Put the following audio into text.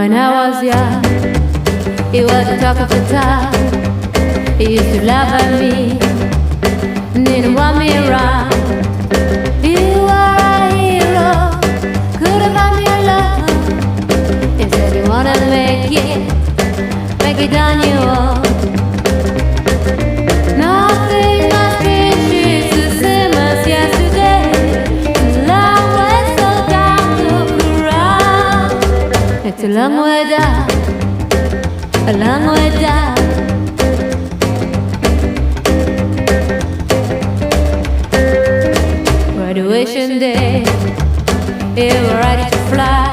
When I was young, he was the talk of the town. He used to laugh at me, didn't want me around. You are a hero, could have found me alone. He said you wanna make it on your own. Nothing must be changed, the same as yesterday. Long way so down, look around. It's a long way down, a long way down. Graduation day, you were ready to fly.